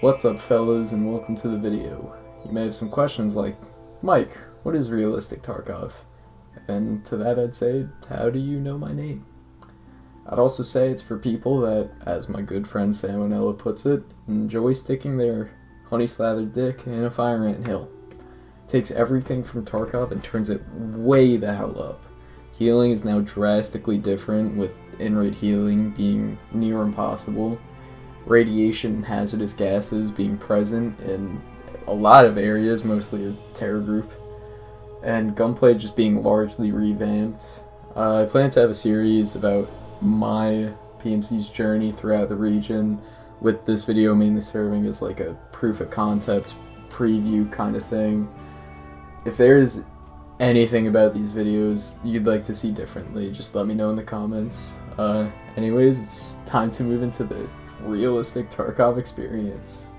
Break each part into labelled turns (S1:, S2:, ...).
S1: What's up, fellas, and welcome to the video. You may have some questions like, Mike, what is realistic Tarkov? And to that I'd say, how do you know my name? I'd also say it's for people that, as my good friend Centenial puts it, enjoy sticking their honey-slathered dick in a fire ant hill. Takes everything from Tarkov and turns it way the hell up. Healing is now drastically different, with in-raid healing being near impossible. Radiation and hazardous gases being present in a lot of areas, mostly a terror group, and gunplay just being largely revamped. I plan to have a series about my PMC's journey throughout the region, with this video mainly serving as like a proof of concept preview kind of thing. If there is anything about these videos you'd like to see differently, just let me know in the comments. Anyways, it's time to move into the realistic Tarkov experience.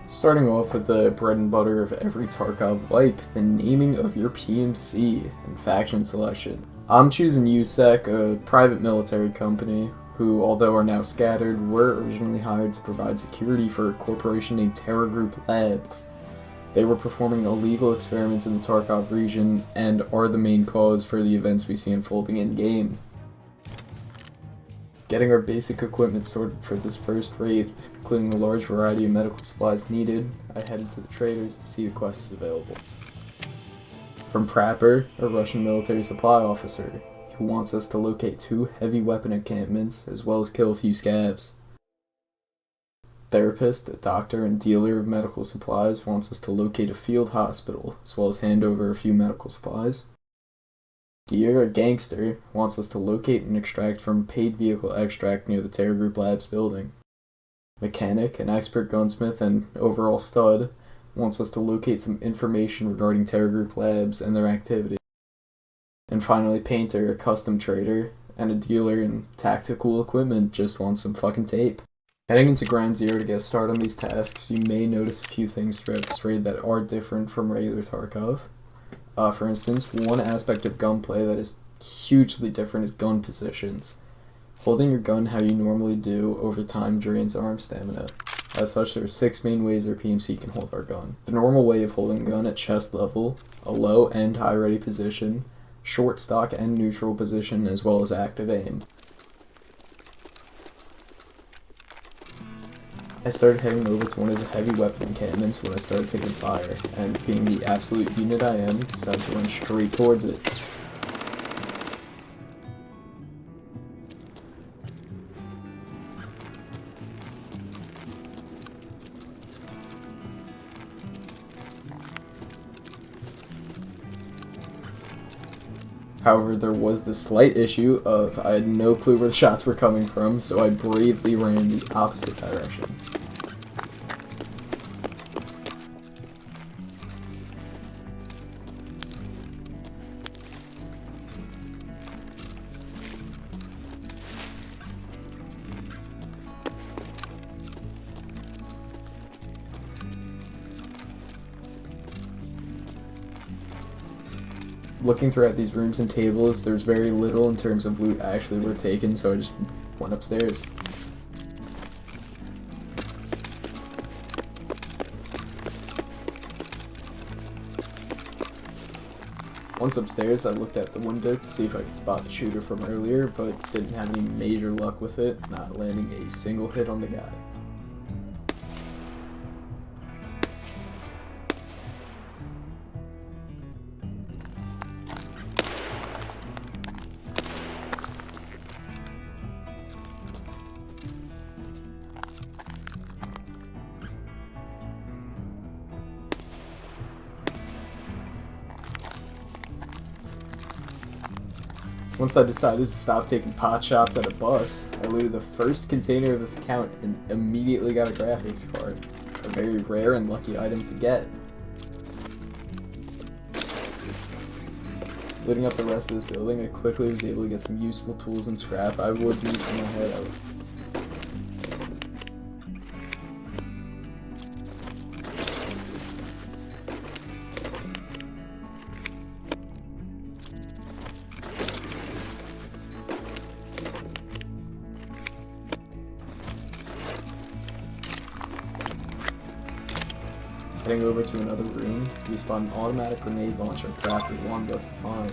S1: Starting off with the bread and butter of every Tarkov wipe, the naming of your PMC and faction selection. I'm choosing USEC, a private military company, who, although are now scattered, were originally hired to provide security for a corporation named Terror Group Labs. They were performing illegal experiments in the Tarkov region and are the main cause for the events we see unfolding in-game. Getting our basic equipment sorted for this first raid, including a large variety of medical supplies needed, I headed to the traders to see the quests available. From Prapper, a Russian military supply officer, who wants us to locate 2 heavy weapon encampments, as well as kill a few scavs. Therapist, a doctor and dealer of medical supplies, wants us to locate a field hospital, as well as hand over a few medical supplies. Gear, a gangster, wants us to locate and extract from paid vehicle extract near the Terror Group Labs building. Mechanic, an expert gunsmith and overall stud, wants us to locate some information regarding Terror Group Labs and their activity. And finally, Painter, a custom trader and a dealer in tactical equipment, just wants some fucking tape. Heading into Ground Zero to get started on these tasks, you may notice a few things throughout this raid that are different from regular Tarkov. For instance, one aspect of gunplay that is hugely different is gun positions. Holding your gun how you normally do over time drains arm stamina. As such, there are 6 main ways our PMC can hold our gun. The normal way of holding a gun at chest level, a low and high ready position, short stock and neutral position, as well as active aim. I started heading over to one of the heavy weapon encampments when I started taking fire, and being the absolute unit I am, decided to run straight towards it. However, there was the slight issue of I had no clue where the shots were coming from, so I bravely ran the opposite direction. Looking throughout these rooms and tables, there's very little in terms of loot actually worth taking, so I just went upstairs. Once upstairs, I looked out the window to see if I could spot the shooter from earlier, but didn't have any major luck with it, not landing a single hit on the guy. Once I decided to stop taking pot shots at a bus, I looted the first container of this account and immediately got a graphics card. A very rare and lucky item to get. Looting up the rest of this building, I quickly was able to get some useful tools and scrap I would need for my head out. Heading over to another room, we spot an automatic grenade launcher crafted wanted us to find.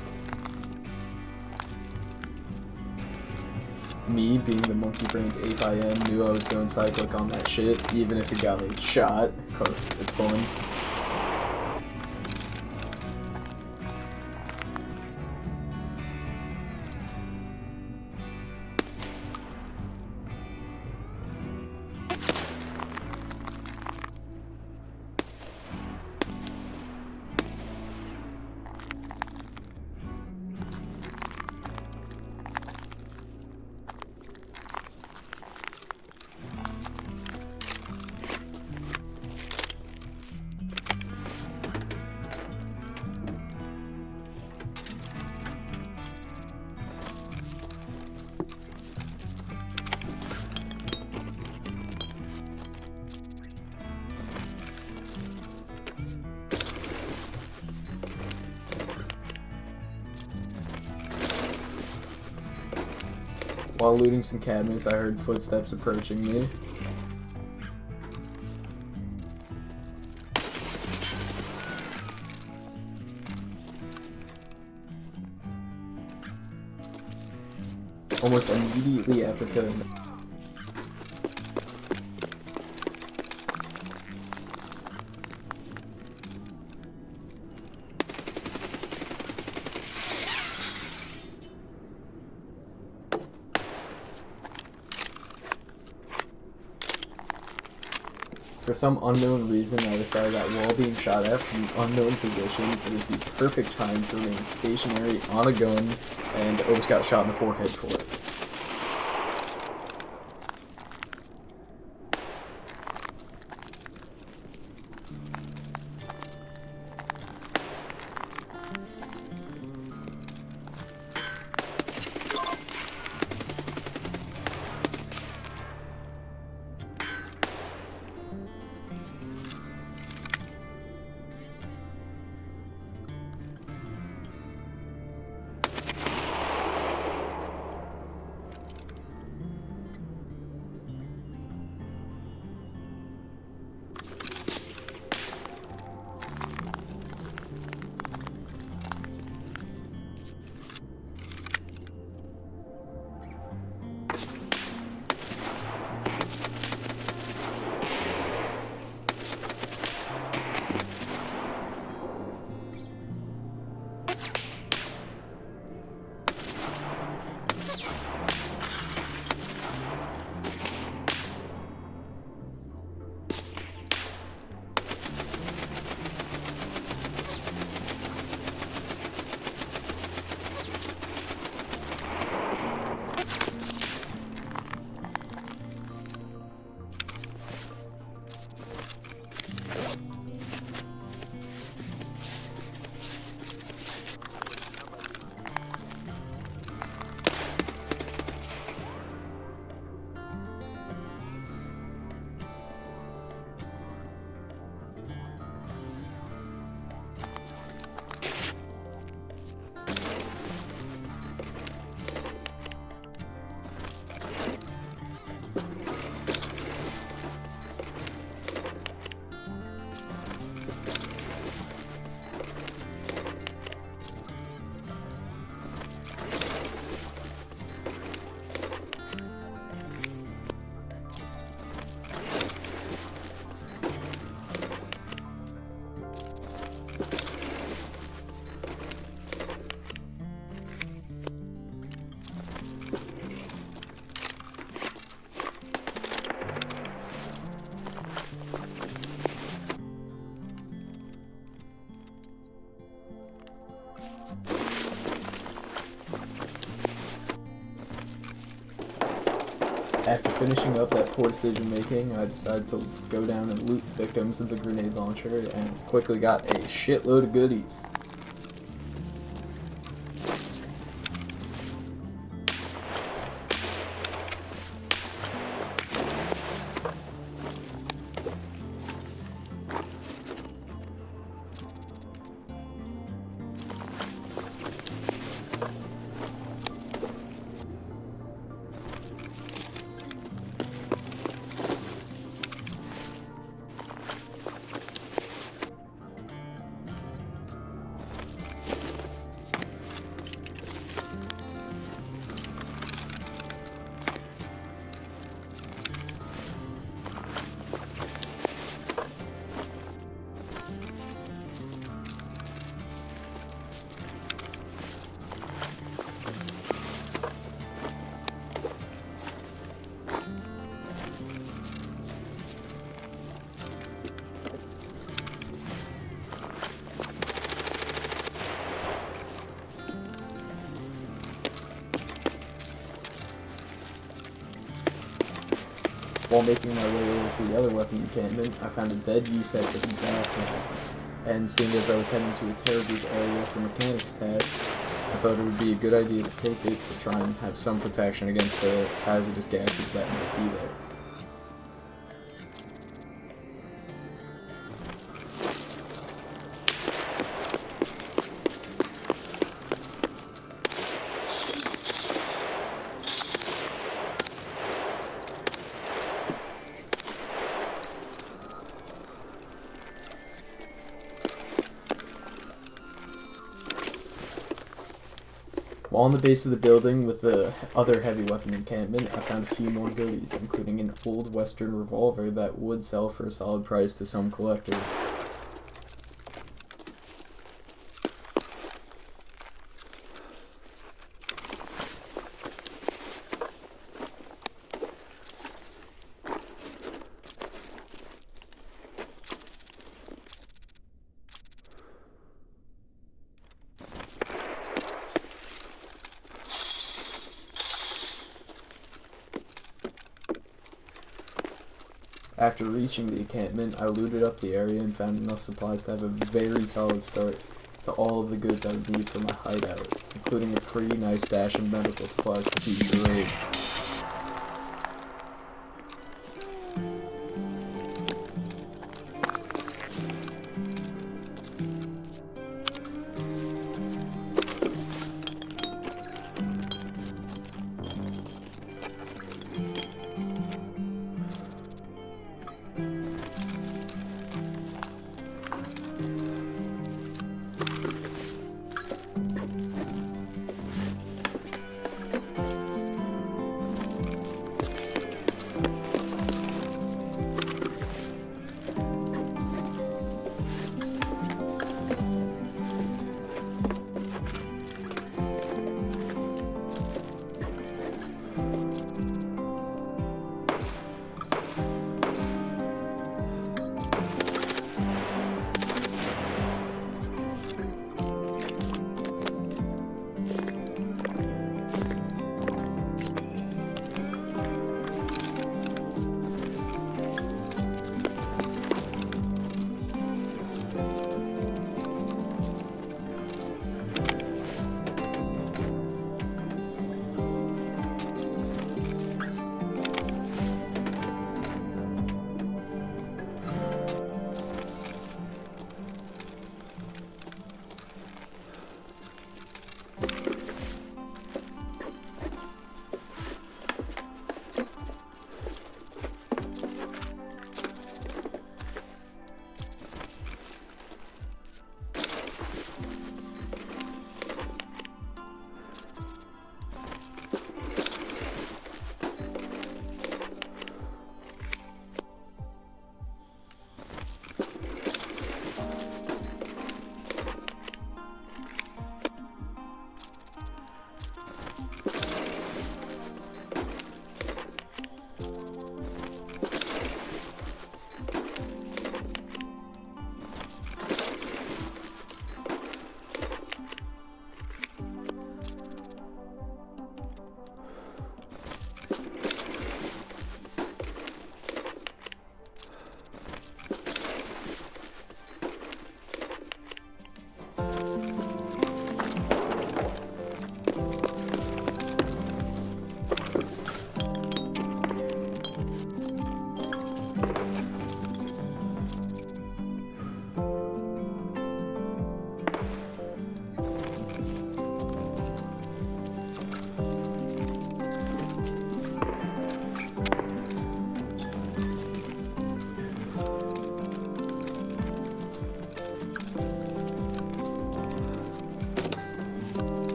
S1: Me, being the monkey-brained ape I am, knew I was going cyclic on that shit, even if it got me shot, cause it's fun. While looting some cabinets, I heard footsteps approaching me. Almost immediately after killing them. For some unknown reason, I decided that while being shot at from an unknown position, it is the perfect time to remain stationary on a gun, and almost got shot in the forehead for it. After finishing up that poor decision making, I decided to go down and loot victims of the grenade launcher and quickly got a shitload of goodies. While making my way over to the other weapon encampment, I found a dead USEC with a gas mask, and seeing as I was heading to a terror group area for mechanics task, I thought it would be a good idea to take it to try and have some protection against the hazardous gases that might be there. While on the base of the building with the other heavy weapon encampment, I found a few more goodies, including an old Western revolver that would sell for a solid price to some collectors. After reaching the encampment, I looted up the area and found enough supplies to have a very solid start to all of the goods I would need for my hideout, including a pretty nice stash of medical supplies for future raids.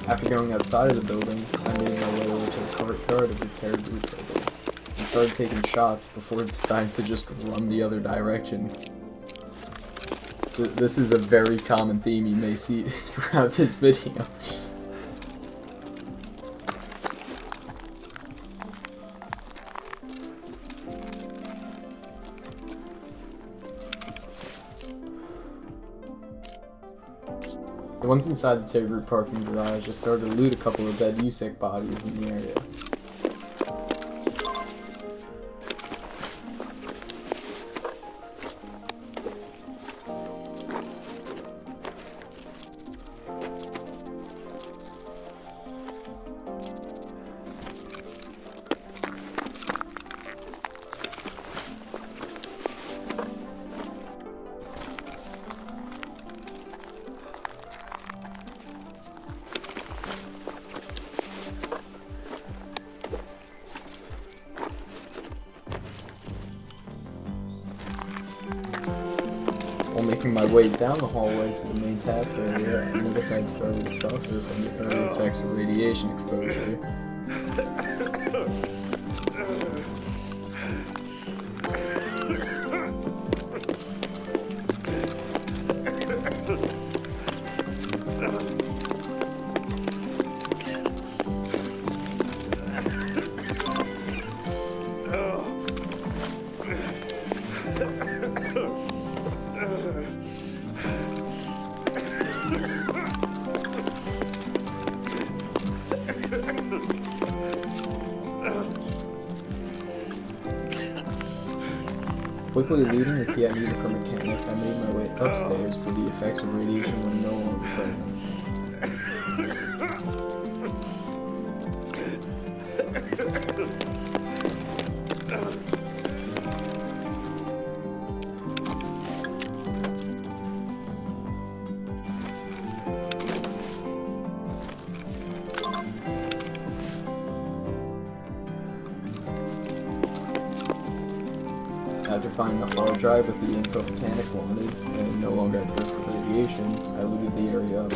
S1: After going outside of the building, I made my way over to the courtyard of the terror group building and started taking shots before deciding to just run the other direction. This is a very common theme you may see throughout this video. Once inside the Taybrook parking garage, I started to loot a couple of dead USIC bodies in the area. While making my way down the hallway to the main tap area, I noticed I'd started to suffer from the early effects of radiation exposure. Quickly looting the key I needed from a mechanic, I made my way upstairs, but the effects of radiation were no longer present. After finding a hard drive with the info mechanic wanted, and no longer at the risk of radiation, I looted the area up.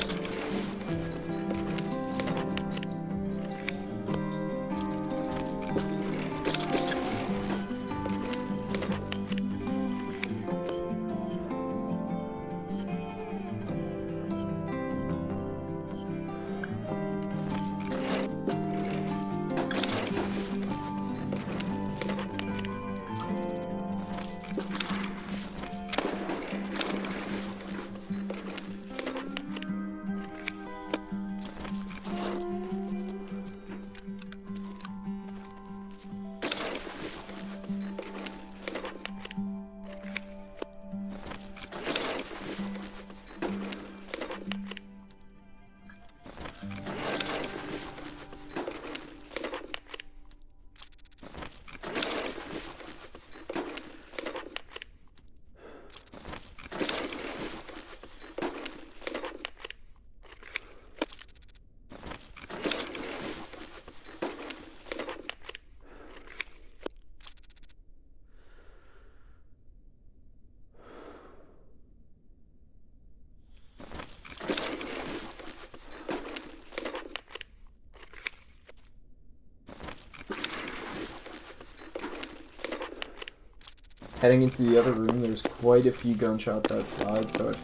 S1: Heading into the other room, there's quite a few gunshots outside, so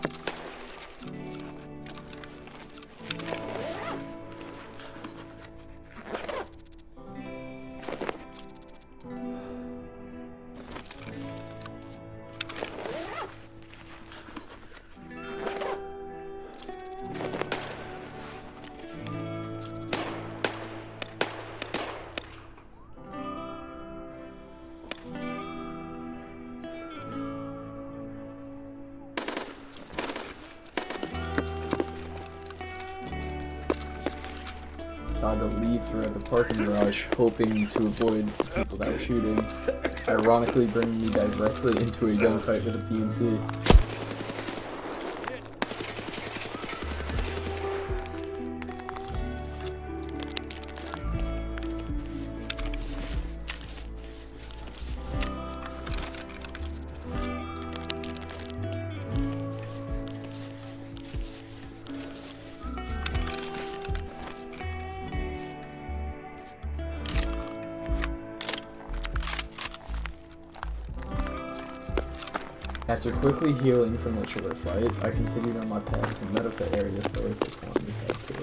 S1: decided to leave through the parking garage, hoping to avoid the people that were shooting, ironically bringing me directly into a gunfight with a PMC. After quickly healing from the short fight, I continued on my path to medical area therapist wanted me to head to.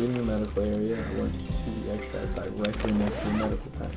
S1: leaving the medical area, I went to the extract directly next to the medical tank.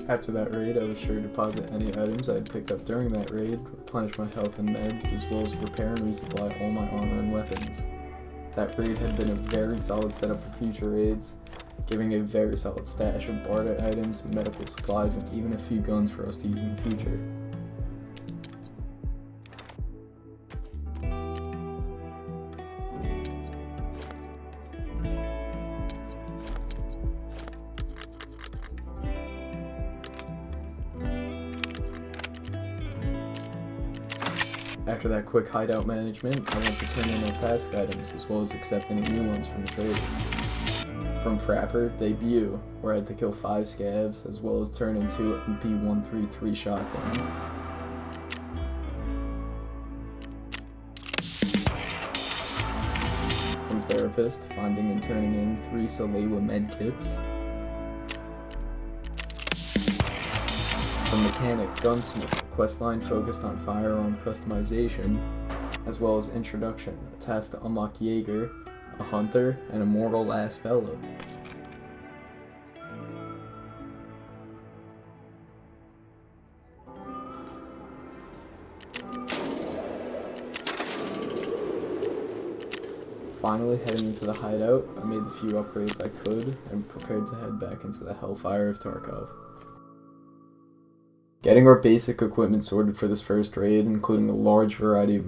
S1: After that raid, I was sure to deposit any items I had picked up during that raid, replenish my health and meds, as well as repair and resupply all my armor and weapons. That raid had been a very solid setup for future raids, giving a very solid stash of barter items, medical supplies, and even a few guns for us to use in the future. After that quick hideout management, I went to turn in my task items, as well as accept any new ones from the trade. From Frapper, Debut, where I had to kill 5 scavs, as well as turn in 2 MP133 shotguns. From Therapist, finding and turning in 3 Salewa medkits. From Mechanic, Gunsmith, questline focused on firearm customization, as well as Introduction, a task to unlock Jaeger, a Hunter, and a Mortal Last Fellow. Finally, heading into the hideout, I made the few upgrades I could, and prepared to head back into the Hellfire of Tarkov. Getting our basic equipment sorted for this first raid, including a large variety of